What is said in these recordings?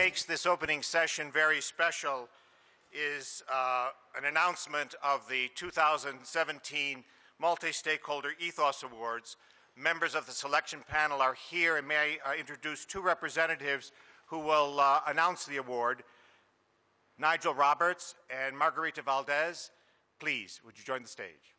makes this opening session very special is an announcement of the 2017 Multi-Stakeholder Ethos Awards. Members of the selection panel are here, and may I introduce two representatives who will announce the award. Nigel Roberts and Margarita Valdez, please, would you join the stage?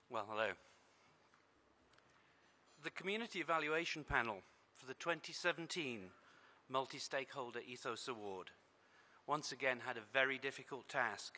Well, hello. The Community Evaluation Panel for the 2017 Multi-Stakeholder Ethos Award once again had a very difficult task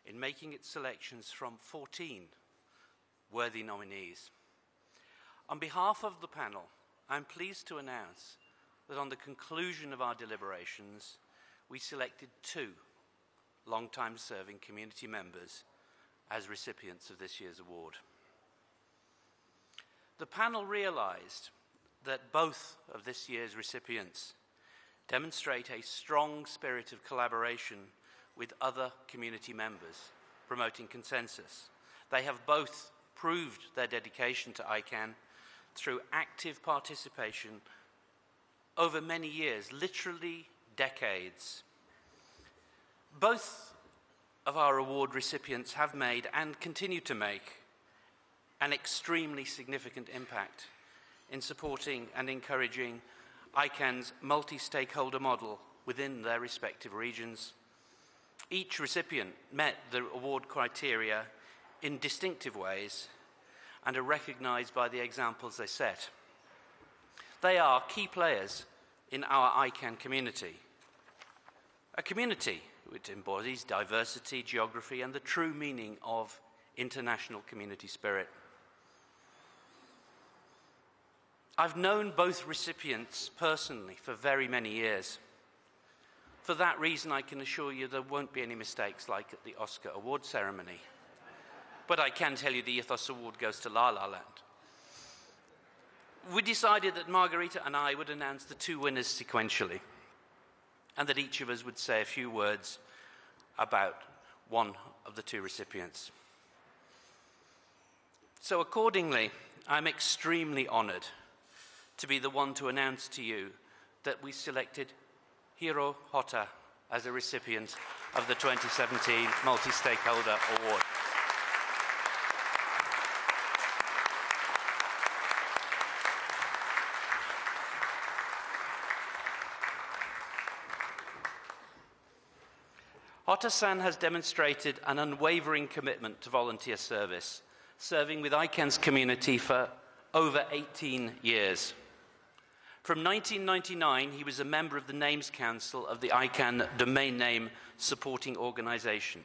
in making its selections from 14 worthy nominees. On behalf of the panel, I'm pleased to announce that on the conclusion of our deliberations, we selected two long-time serving community members as recipients of this year's award. The panel realized that both of this year's recipients demonstrate a strong spirit of collaboration with other community members, promoting consensus. They have both proved their dedication to ICANN through active participation over many years, literally decades. Both of our award recipients have made and continue to make an extremely significant impact in supporting and encouraging ICANN's multi-stakeholder model within their respective regions. Each recipient met the award criteria in distinctive ways and are recognized by the examples they set. They are key players in our ICANN community, a community which embodies diversity, geography, and the true meaning of international community spirit. I've known both recipients personally for very many years. For that reason, I can assure you there won't be any mistakes like at the Oscar award ceremony. But I can tell you the Ethos Award goes to La La Land. We decided that Margarita and I would announce the two winners sequentially, and that each of us would say a few words about one of the two recipients. So accordingly, I'm extremely honored to be the one to announce to you that we selected Hiro Hota as a recipient of the 2017 Multi-Stakeholder Award. Hota-san has demonstrated an unwavering commitment to volunteer service, serving with ICANN's community for over 18 years. From 1999, he was a member of the Names Council of the ICANN Domain Name Supporting Organization.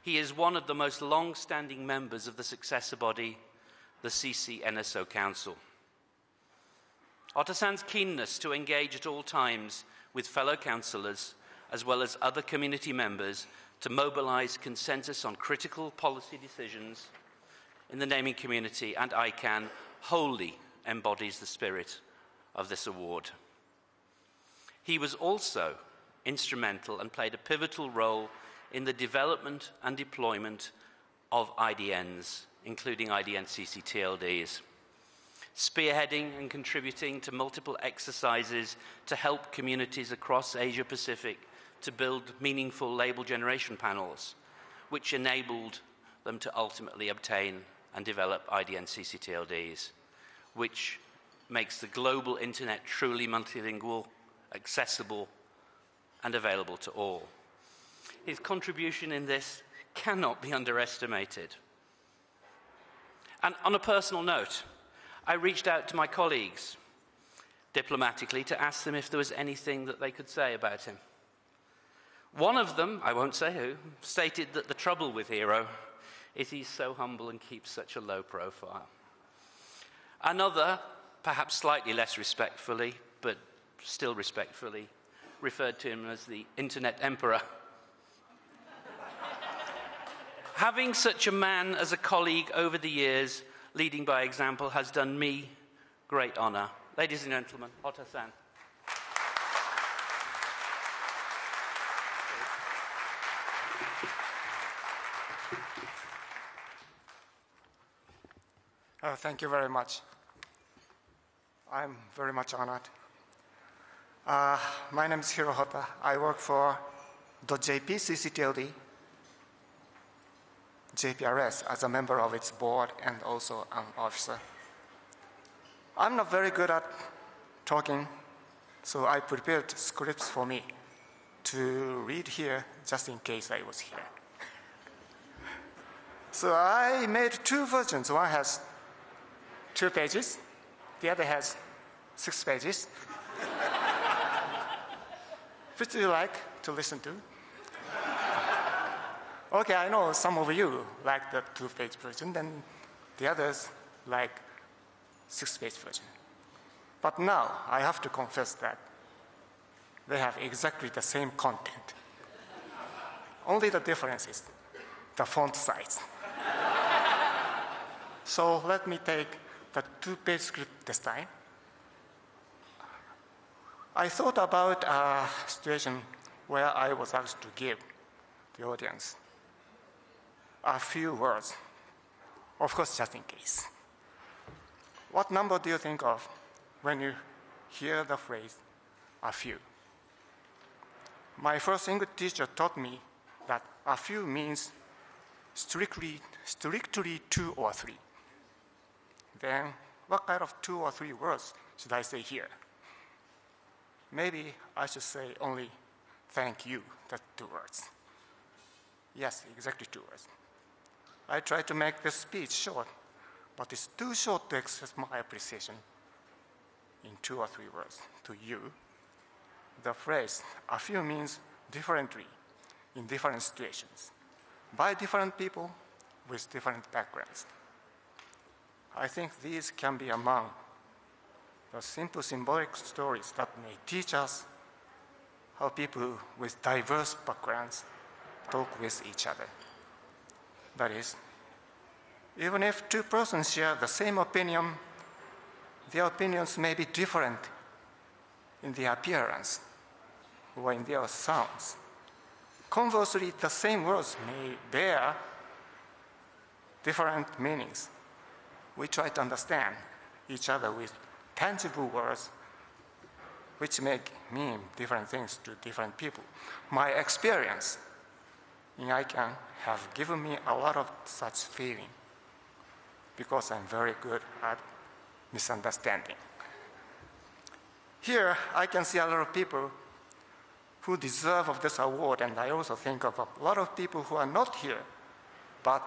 He is one of the most long-standing members of the successor body, the CCNSO Council. Hota-san's keenness to engage at all times with fellow councillors, as well as other community members, to mobilize consensus on critical policy decisions in the naming community and ICANN wholly embodies the spirit of this award. He was also instrumental and played a pivotal role in the development and deployment of IDNs, including IDN CCTLDs, spearheading and contributing to multiple exercises to help communities across Asia-Pacific to build meaningful label generation panels, which enabled them to ultimately obtain and develop IDN CCTLDs, which makes the global internet truly multilingual, accessible, and available to all. His contribution in this cannot be underestimated. And on a personal note, I reached out to my colleagues diplomatically to ask them if there was anything that they could say about him. One of them, I won't say who, stated that the trouble with Hiro is he's so humble and keeps such a low profile. Another, perhaps slightly less respectfully, but still respectfully, referred to him as the Internet Emperor. Having such a man as a colleague over the years, leading by example, has done me great honor. Ladies and gentlemen, Hota-san. Thank you very much. I'm very much honored. My name is Hirohota. I work for .jp CCTLD JPRS as a member of its board and also an officer. I'm not very good at talking, so I prepared scripts for me to read here just in case I was here. So I made two versions. One has 2 pages, the other has 6 pages. Which do you like to listen to? Okay, I know some of you like the 2-page version, then the others like 6-page version. But now I have to confess that they have exactly the same content. Only the difference is the font size. So let me take the 2-page script this time. I thought about a situation where I was asked to give the audience a few words, of course, just in case. What number do you think of when you hear the phrase, a few? My first English teacher taught me that a few means strictly 2 or 3. Then, what kind of 2 or 3 words should I say here? Maybe I should say only thank you, that's 2 words. Yes, exactly 2 words. I try to make this speech short, but it's too short to express my appreciation in 2 or 3 words to you. The phrase, a few, means differently in different situations, by different people with different backgrounds. I think these can be among the simple symbolic stories that may teach us how people with diverse backgrounds talk with each other. That is, even if 2 persons share the same opinion, their opinions may be different in their appearance or in their sounds. Conversely, the same words may bear different meanings. We try to understand each other with tangible words which mean different things to different people. My experience in ICANN have given me a lot of such feeling because I'm very good at misunderstanding. Here, I can see a lot of people who deserve of this award, and I also think of a lot of people who are not here but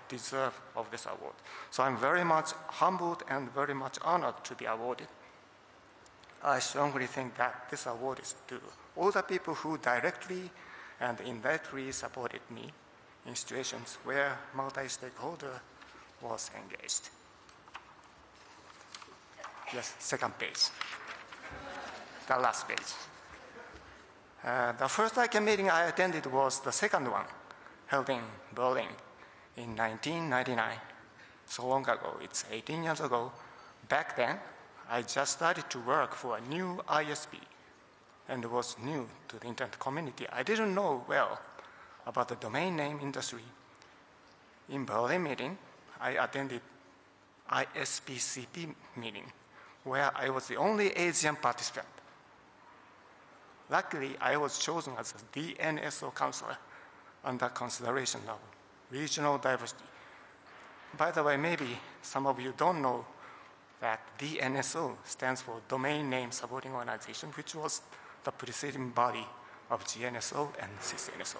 deserve of this award. So I'm very much humbled and very much honored to be awarded. I strongly think that this award is to all the people who directly and indirectly supported me in situations where multi-stakeholder was engaged. Yes, second page. The last page. The first ICANN meeting I attended was the second one, held in Berlin in 1999. So long ago, it's 18 years ago. Back then, I just started to work for a new ISP and was new to the internet community. I didn't know well about the domain name industry. In Berlin meeting, I attended ISPCP meeting, where I was the only Asian participant. Luckily, I was chosen as a DNSO counselor under consideration of regional diversity. By the way, maybe some of you don't know that DNSO stands for Domain Name Supporting Organization, which was the preceding body of GNSO and CISNSO.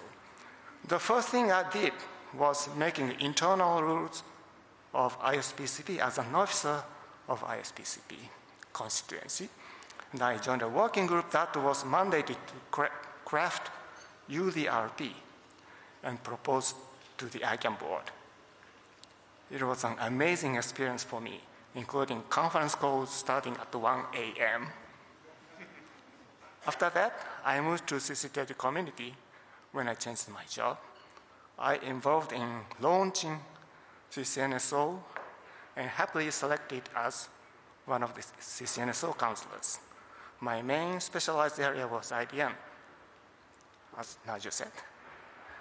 The first thing I did was making internal rules of ISPCP as an officer of ISPCP constituency. And I joined a working group that was mandated to craft UDRP and propose to the ICANN board. It was an amazing experience for me, including conference calls starting at 1 a.m. After that, I moved to CCTLD community when I changed my job. I involved in launching CCNSO and happily selected as one of the CCNSO counselors. My main specialized area was IDM, as Naju said.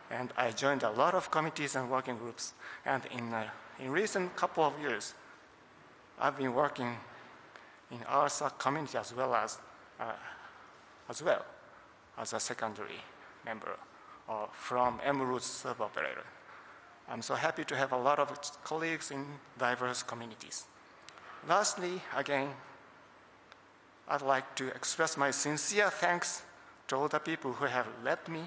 And I joined a lot of committees and working groups. And in recent couple of years, I've been working in our community as well as a secondary member from Emerald server operator. I'm so happy to have a lot of colleagues in diverse communities. Lastly, again, I'd like to express my sincere thanks to all the people who have led me,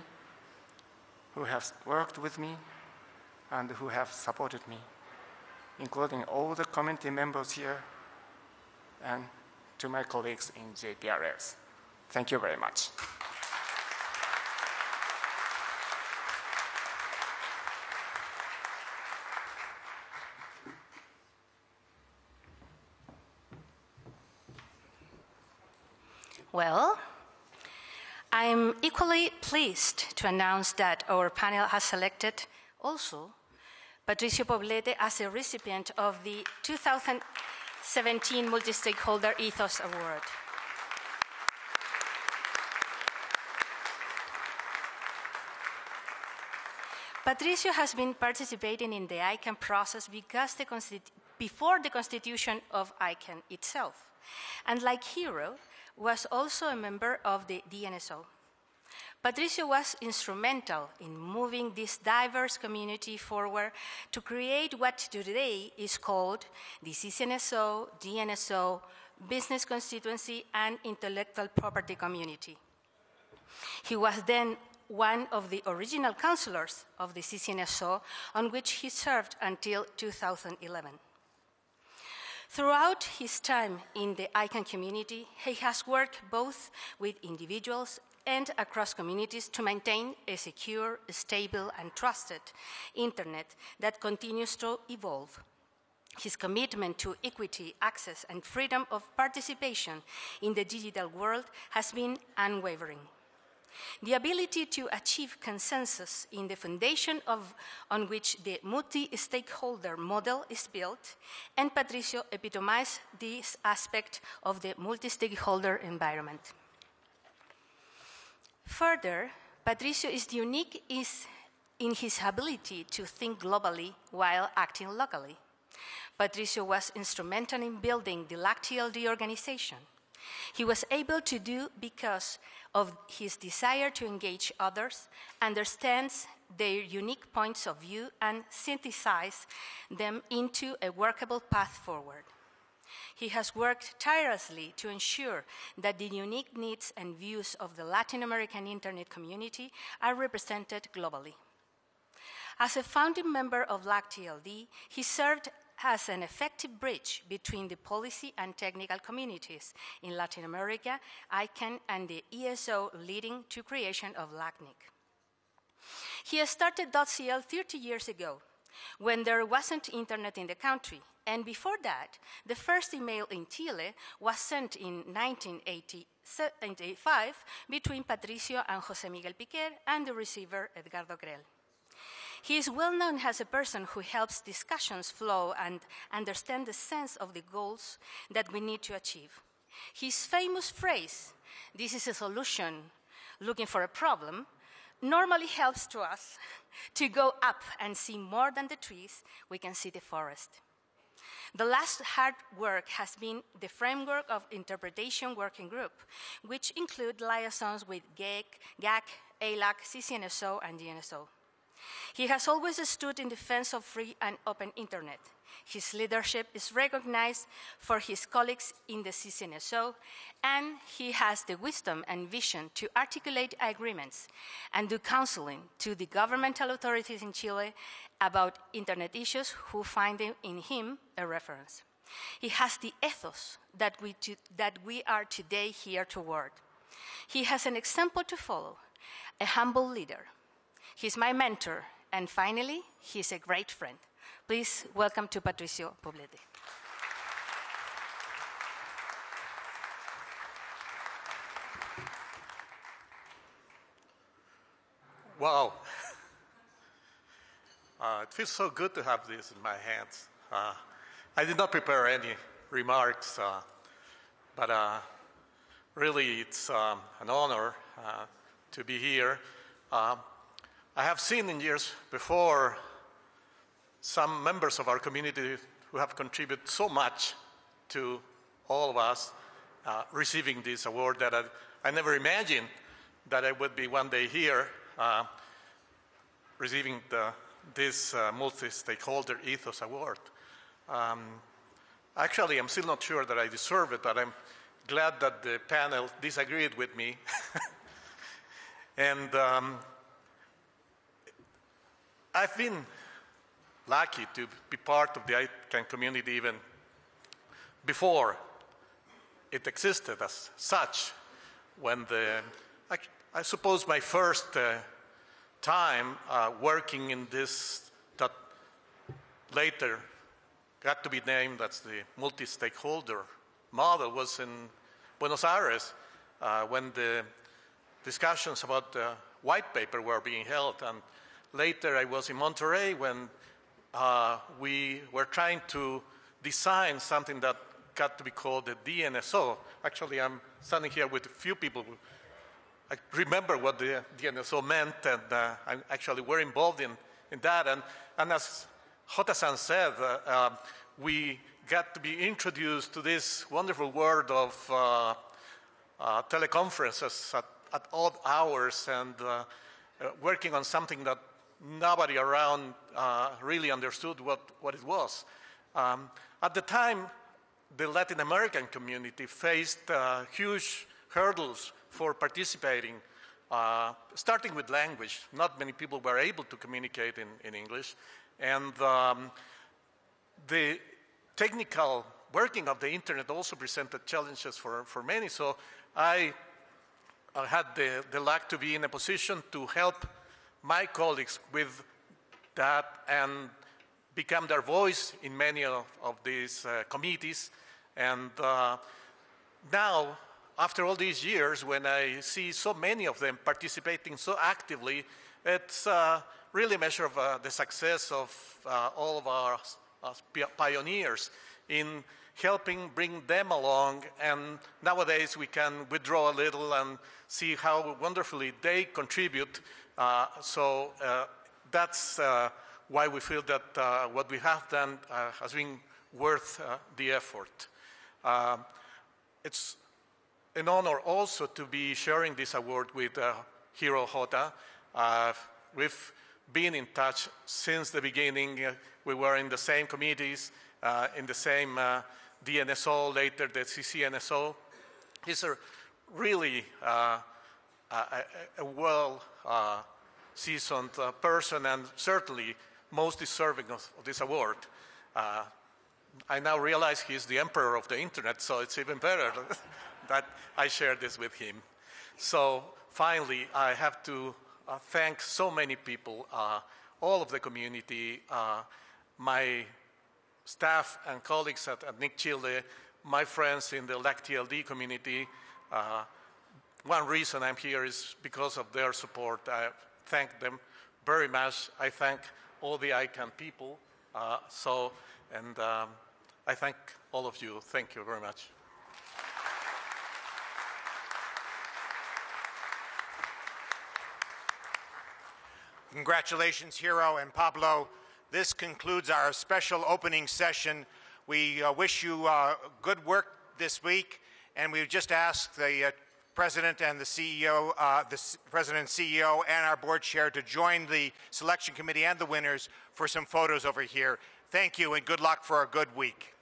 who have worked with me, and who have supported me, including all the community members here and to my colleagues in JPRS. Thank you very much. Well, I'm equally pleased to announce that our panel has selected also Patricio Poblete as a recipient of the 2017 Multistakeholder Ethos Award. Patricio has been participating in the ICANN process before the constitution of ICANN itself, and like Hero, was also a member of the DNSO. Patricio was instrumental in moving this diverse community forward to create what today is called the CCNSO, DNSO, Business Constituency, and Intellectual Property Community. He was then one of the original counselors of the CCNSO, on which he served until 2011. Throughout his time in the ICANN community, he has worked both with individuals and across communities to maintain a secure, stable, and trusted internet that continues to evolve. His commitment to equity, access, and freedom of participation in the digital world has been unwavering. The ability to achieve consensus in the foundation on which the multi-stakeholder model is built, and Patricio epitomized this aspect of the multi-stakeholder environment. Further, Patricio is unique in his ability to think globally while acting locally. Patricio was instrumental in building the LAC-TLD organization. He was able to do because of his desire to engage others, understands their unique points of view, and synthesize them into a workable path forward. He has worked tirelessly to ensure that the unique needs and views of the Latin American Internet community are represented globally. As a founding member of LAC-TLD, he served as an effective bridge between the policy and technical communities in Latin America, ICANN, and the ESO, leading to creation of LACNIC. He started .cl 30 years ago, when there wasn't internet in the country, and before that, the first email in Chile was sent in 1985 between Patricio and José Miguel Piquer and the receiver Edgardo Grell. He is well known as a person who helps discussions flow and understand the sense of the goals that we need to achieve. His famous phrase, "This is a solution, looking for a problem," normally helps to us to go up and see more than the trees, we can see the forest. The last hard work has been the framework of interpretation working group, which include liaisons with GAC, ALAC, CCNSO, and DNSO. He has always stood in defense of free and open internet. His leadership is recognized for his colleagues in the CCNSO, and he has the wisdom and vision to articulate agreements and do counseling to the governmental authorities in Chile about internet issues who find in him a reference. He has the ethos that we are today here toward. He has an example to follow, a humble leader. He's my mentor, and finally, he's a great friend. Please welcome to Patricio Poblete. Wow. It feels so good to have this in my hands. I did not prepare any remarks, but really it's an honor to be here. I have seen in years before some members of our community who have contributed so much to all of us receiving this award that I never imagined that I would be one day here receiving this Multi-Stakeholder Ethos Award. Actually, I'm still not sure that I deserve it, but I'm glad that the panel disagreed with me. And I've been lucky to be part of the ICANN community even before it existed as such. When I suppose my first time working in this that later got to be named as the multi-stakeholder model was in Buenos Aires when the discussions about the white paper were being held. And later I was in Monterey when we were trying to design something that got to be called the DNSO. Actually, I'm standing here with a few people who I remember what the DNSO meant, and I actually were involved in that. And as Jota-san said, we got to be introduced to this wonderful world of teleconferences at odd hours and working on something that nobody around really understood what it was. At the time, the Latin American community faced huge hurdles for participating, starting with language. Not many people were able to communicate in English. And the technical working of the internet also presented challenges for many. So I had the luck to be in a position to help my colleagues with that and become their voice in many of these committees. And now, after all these years, when I see so many of them participating so actively, it's really a measure of the success of all of our pioneers in helping bring them along. And nowadays, we can withdraw a little and see how wonderfully they contribute. So that's why we feel that what we have done has been worth the effort. It's an honor also to be sharing this award with Hiro Jota. We've been in touch since the beginning. We were in the same committees, in the same DNSO, later the CCNSO. He's a really a well-seasoned person and certainly most deserving of this award. I now realize he's the emperor of the internet, so it's even better that I share this with him. So finally, I have to thank so many people, all of the community, my staff and colleagues at NIC Chile, my friends in the LAC-TLD community. One reason I'm here is because of their support. I thank them very much. I thank all the ICANN people. I thank all of you. Thank you very much. Congratulations, Hiro and Pablo. This concludes our special opening session. We wish you good work this week, and we just ask the President and the CEO, President and CEO and our board chair to join the selection committee and the winners for some photos over here. Thank you and good luck for a good week.